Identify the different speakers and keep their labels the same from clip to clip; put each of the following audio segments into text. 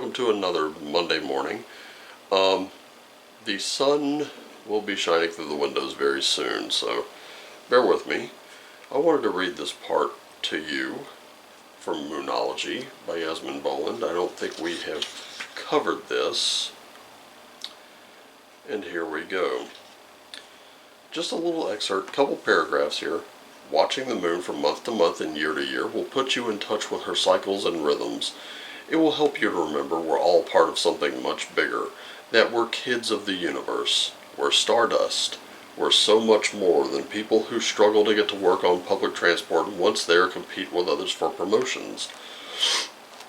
Speaker 1: welcome to another Monday morning. The sun will be shining through the windows very soon, so bear with me. I wanted to read this part to you from Moonology by Yasmin Boland. I don't think we have covered this. And here we go. Just a little excerpt, couple paragraphs here. Watching the moon from month to month and year to year will put you in touch with her cycles and rhythms. It will help you to remember we're all part of something much bigger, that we're kids of the universe, we're stardust, we're so much more than people who struggle to get to work on public transport and once there compete with others for promotions.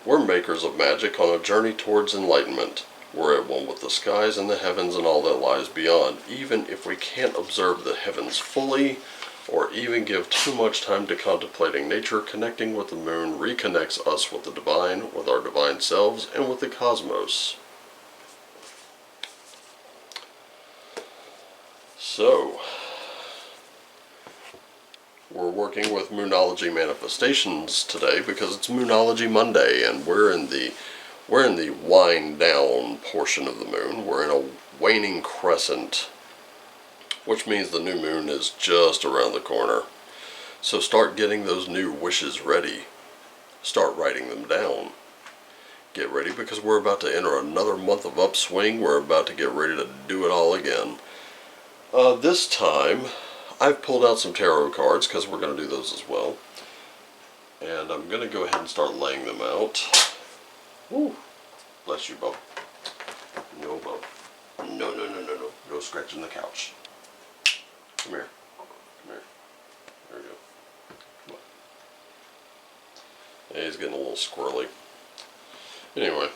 Speaker 1: We're makers of magic on a journey towards enlightenment. We're at one with the skies and the heavens and all that lies beyond, even if we can't observe the heavens fully, or even give too much time to contemplating nature. Connecting with the moon reconnects us with the divine, with our divine selves, and with the cosmos. So, we're working with Moonology manifestations today because it's Moonology Monday, and we're in the wind down portion of the moon. We're in a waning crescent, which means the new moon is just around the corner. So start getting those new wishes ready. Start writing them down. Get ready because we're about to enter another month of upswing. We're about to get ready to do it all again. This time, I've pulled out some tarot cards because we're going to do those as well. And I'm going to go ahead and start laying them out. Woo! Bless you, Bo. No, Bo. No. No scratching the couch. Come here. Come here. There we go. Come on. Yeah, he's getting a little squirrely. Anyway.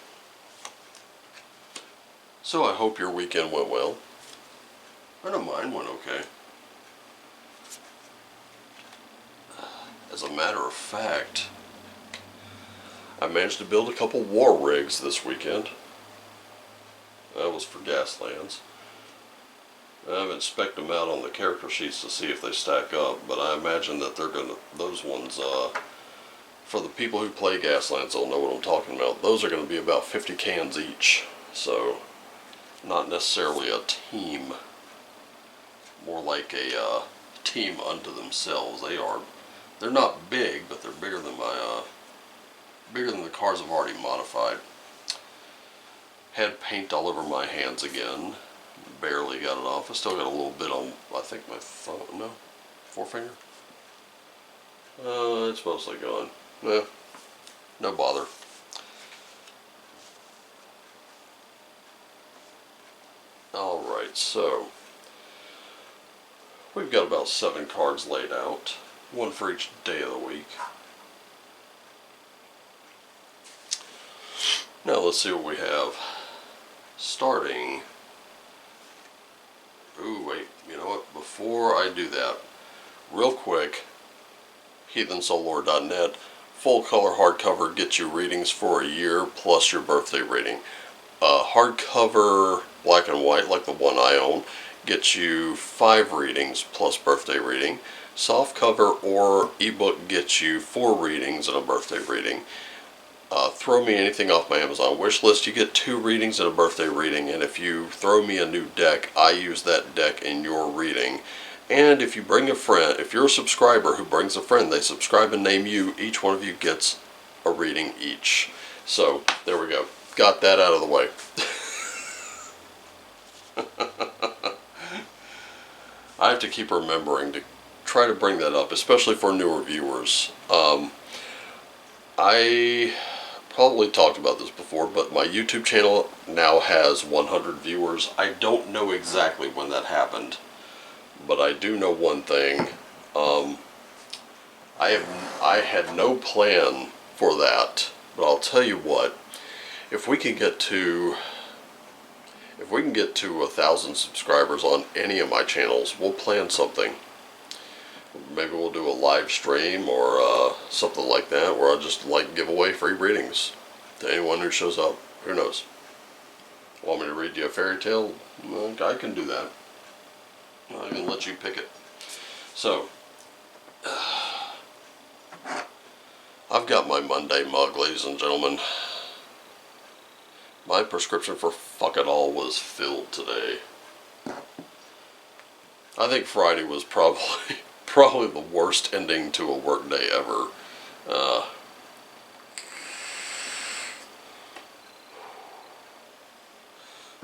Speaker 1: So I hope your weekend went well. I know mine went okay. As a matter of fact, I managed to build a couple war rigs this weekend. That was for Gaslands. I've inspected them out on the character sheets to see if they stack up, but I imagine that they're gonna, those ones, for the people who play Gaslands, they'll know what I'm talking about. Those are gonna be about 50 cans each, so not necessarily a team, more like a team unto themselves. They're not big, but they're bigger than bigger than the cars I've already modified. Had paint all over my hands again. Barely got it off. I still got a little bit on, I think, my thumb, no, forefinger. It's mostly gone. No bother. Alright, so we've got about 7 cards laid out, one for each day of the week. Now let's see what we have. Starting. Ooh, wait, you know what? Before I do that, real quick, heathensoullore.net, full color hardcover gets you readings for a year plus your birthday reading. Hardcover black and white, like the one I own, gets you 5 readings plus birthday reading. Soft cover or ebook gets you 4 readings and a birthday reading. Throw me anything off my Amazon wish list, you get 2 readings and a birthday reading, and if you throw me a new deck, I use that deck in your reading. And if you bring a friend, if you're a subscriber who brings a friend, they subscribe and name you, each one of you gets a reading each. So, there we go. Got that out of the way. I have to keep remembering to try to bring that up, especially for newer viewers. I probably talked about this before, but my YouTube channel now has 100 viewers. I don't know exactly when that happened, but I do know one thing. I had no plan for that, but I'll tell you what, if we can get to 1,000 subscribers on any of my channels, we'll plan something. Maybe we'll do a live stream or something like that, where I'll just give away free readings to anyone who shows up. Who knows? Want me to read you a fairy tale? Well, I can do that. I can let you pick it. So, I've got my Monday mug, ladies and gentlemen. My prescription for fuck it all was filled today. I think Friday was probably the worst ending to a work day ever.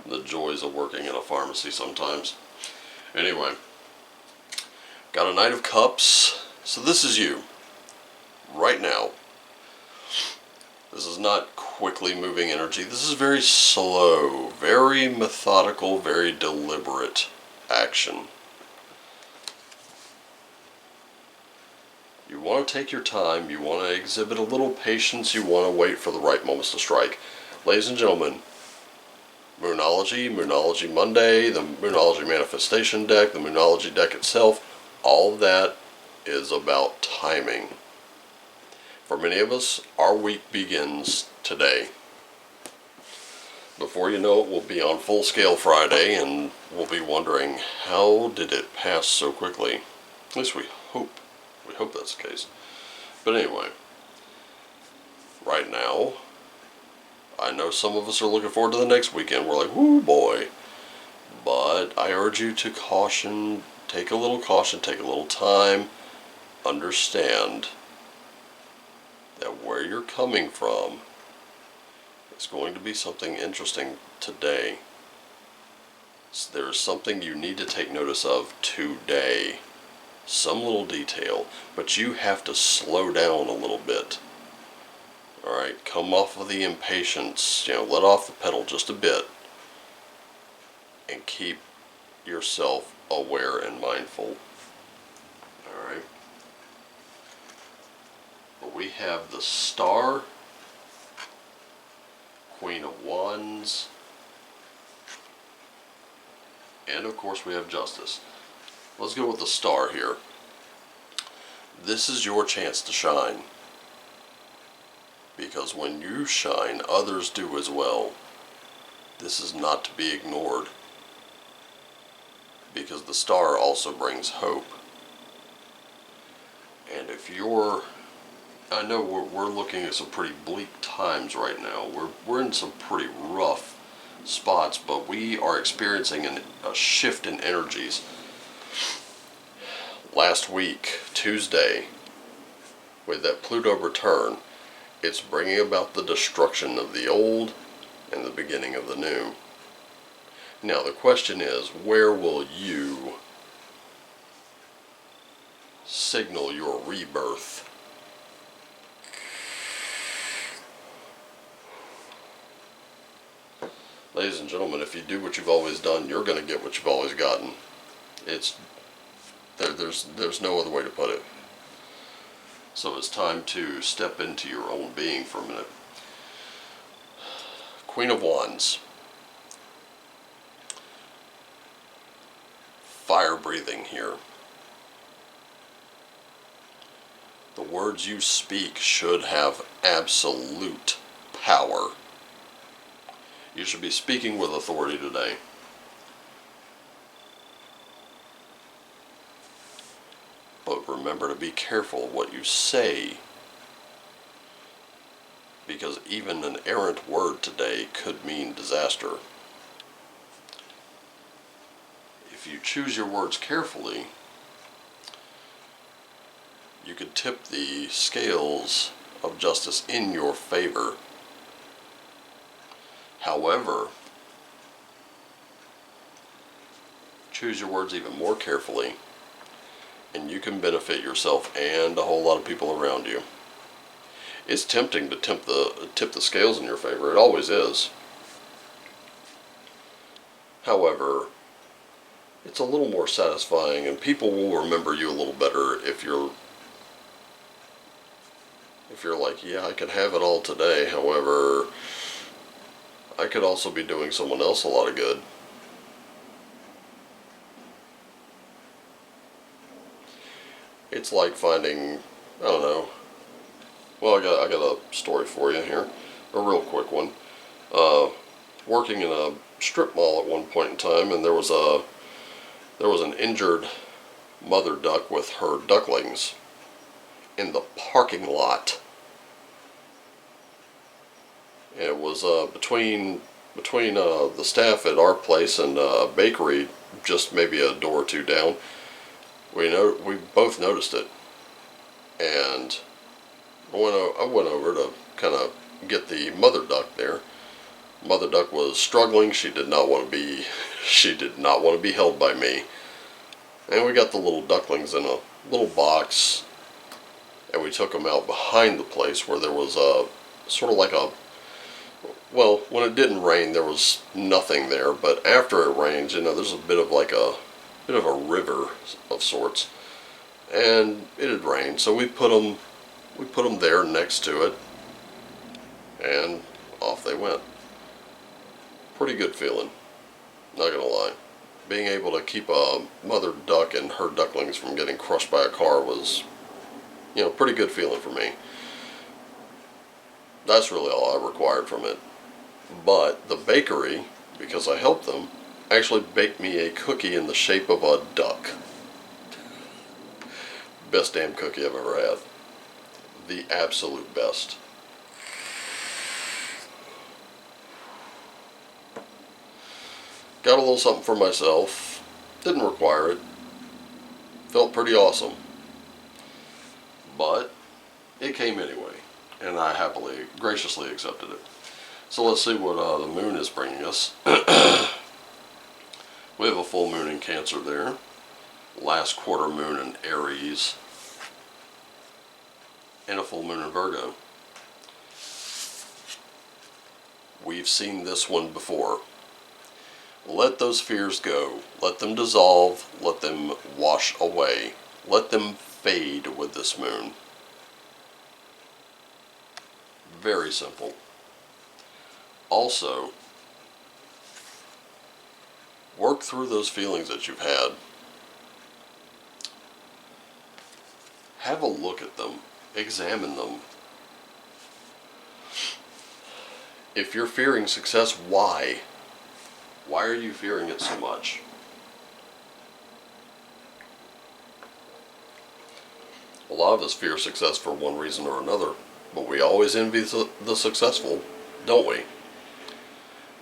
Speaker 1: The joys of working in a pharmacy sometimes. Anyway, got a Knight of Cups. So this is you, right now. This is not quickly moving energy. This is very slow, very methodical, very deliberate action. You want to take your time, you want to exhibit a little patience, you want to wait for the right moments to strike. Ladies and gentlemen, Moonology Monday, the Moonology Manifestation deck, the Moonology deck itself, all of that is about timing. For many of us, our week begins today. Before you know it, we'll be on Full Scale Friday, and we'll be wondering, how did it pass so quickly? At least we hope. We hope that's the case. But anyway, right now, I know some of us are looking forward to the next weekend. We're like, whoo boy. But I urge you to caution, take a little time, understand that where you're coming from is going to be something interesting today. So there's something you need to take notice of today. Some little detail, but you have to slow down a little bit. Alright, come off of the impatience, let off the pedal just a bit, and keep yourself aware and mindful. Alright. But we have the Star, Queen of Wands, and of course we have Justice. Let's go with the Star here. This is your chance to shine. Because when you shine, others do as well. This is not to be ignored. Because the Star also brings hope. And if you're... I know we're looking at some pretty bleak times right now. We're in some pretty rough spots, but we are experiencing a shift in energies. Last week, Tuesday, with that Pluto return, it's bringing about the destruction of the old and the beginning of the new. Now the question is, where will you signal your rebirth? Ladies and gentlemen, if you do what you've always done, you're going to get what you've always gotten. There's no other way to put it. So it's time to step into your own being for a minute. Queen of Wands. Fire breathing here. The words you speak should have absolute power. You should be speaking with authority today. But remember to be careful what you say, because even an errant word today could mean disaster. If you choose your words carefully, you could tip the scales of justice in your favor. However, choose your words even more carefully, and you can benefit yourself and a whole lot of people around you. It's tempting to tip the scales in your favor. It always is. However, it's a little more satisfying, and people will remember you a little better if you're like, yeah, I can have it all today. However, I could also be doing someone else a lot of good. It's like finding, I don't know. Well, I got a story for you here, a real quick one. Working in a strip mall at one point in time, and there was an injured mother duck with her ducklings in the parking lot. And it was between the staff at our place and a bakery, just maybe a door or two down. We both noticed it, and I went over to kind of get the mother duck there. Mother duck was struggling. She did not want to be held by me. And we got the little ducklings in a little box, and we took them out behind the place where there was a sort of like a, well, when it didn't rain there was nothing there, but after it rains, there's a bit of a river of sorts, and it had rained, so we put them there next to it, and off they went. Pretty good feeling, not gonna lie. Being able to keep a mother duck and her ducklings from getting crushed by a car was, pretty good feeling for me. That's really all I required from it. But the bakery, because I helped them, actually baked me a cookie in the shape of a duck. Best damn cookie I've ever had. The absolute best. Got a little something for myself. Didn't require it. Felt pretty awesome. But it came anyway, and I graciously accepted it. So let's see what the moon is bringing us. We have a full moon in Cancer there. Last quarter moon in Aries. And a full moon in Virgo. We've seen this one before. Let those fears go. Let them dissolve. Let them wash away. Let them fade with this moon. Very simple. Also, work through those feelings that you've had. Have a look at them. Examine them. If you're fearing success, why? Why are you fearing it so much? A lot of us fear success for one reason or another, but we always envy the successful, don't we?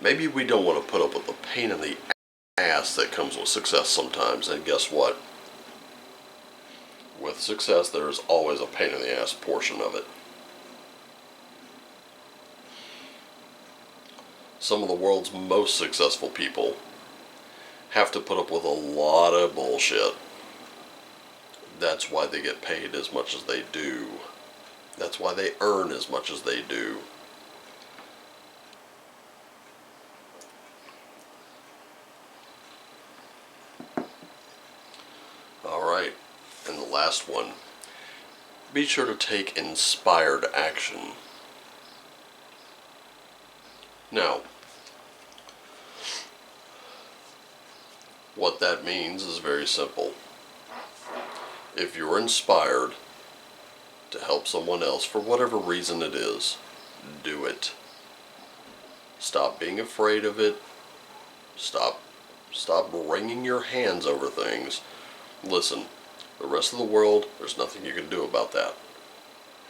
Speaker 1: Maybe we don't want to put up with the pain in the ass that comes with success sometimes, and guess what? With success, there is always a pain in the ass portion of it. Some of the world's most successful people have to put up with a lot of bullshit. That's why they get paid as much as they do. That's why they earn as much as they do. Alright, and the last one. Be sure to take inspired action. Now, what that means is very simple. If you're inspired to help someone else for whatever reason it is, do it. Stop being afraid of it. Stop wringing your hands over things. Listen, the rest of the world, there's nothing you can do about that.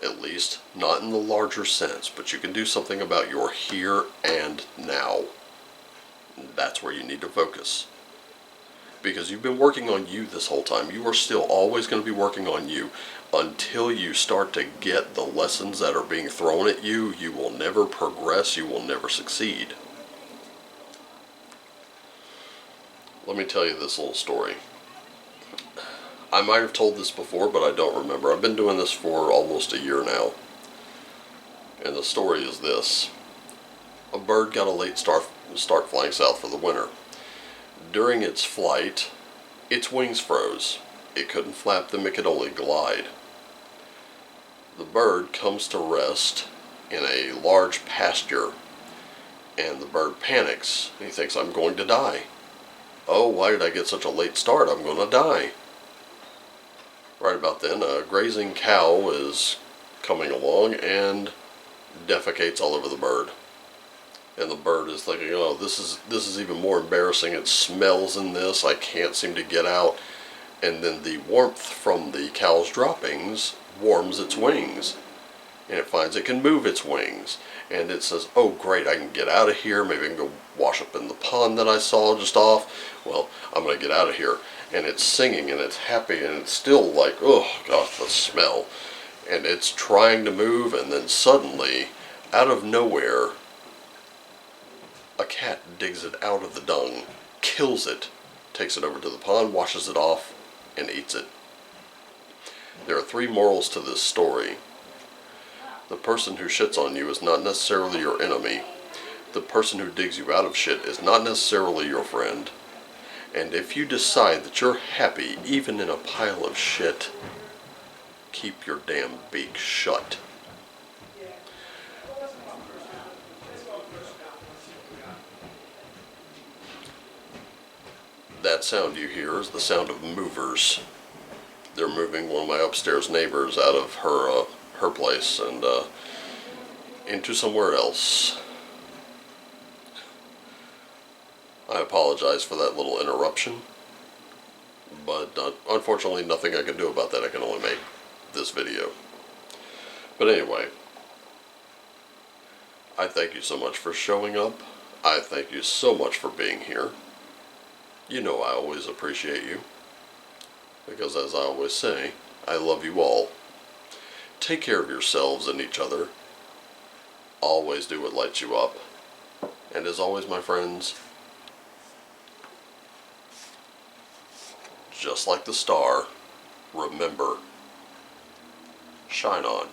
Speaker 1: At least, not in the larger sense, but you can do something about your here and now. That's where you need to focus. Because you've been working on you this whole time. You are still always going to be working on you. Until you start to get the lessons that are being thrown at you, you will never progress, you will never succeed. Let me tell you this little story. I might have told this before, but I don't remember. I've been doing this for almost a year now. And the story is this. A bird got a late start flying south for the winter. During its flight, its wings froze. It couldn't flap them, it could only glide. The bird comes to rest in a large pasture, and the bird panics. He thinks, I'm going to die. Oh, why did I get such a late start? I'm going to die. Right about then, a grazing cow is coming along and defecates all over the bird. And the bird is thinking, oh, this is even more embarrassing. It smells in this. I can't seem to get out. And then the warmth from the cow's droppings warms its wings. and it finds it can move its wings. And it says, oh great, I can get out of here, maybe I can go wash up in the pond that I saw just off. Well, I'm going to get out of here. And it's singing and it's happy and it's still like, oh gosh, the smell. And it's trying to move, and then suddenly, out of nowhere, a cat digs it out of the dung, kills it, takes it over to the pond, washes it off, and eats it. There are 3 morals to this story. The person who shits on you is not necessarily your enemy. The person who digs you out of shit is not necessarily your friend. And if you decide that you're happy even in a pile of shit, keep your damn beak shut. That sound you hear is the sound of movers. They're moving one of my upstairs neighbors out of her place and into somewhere else. I apologize for that little interruption, but unfortunately nothing I can do about that. I can only make this video. But anyway, I thank you so much for showing up. I thank you so much for being here. You know I always appreciate you, because as I always say, I love you all. Take care of yourselves and each other. Always do what lights you up. And as always, my friends, just like the star, remember, shine on.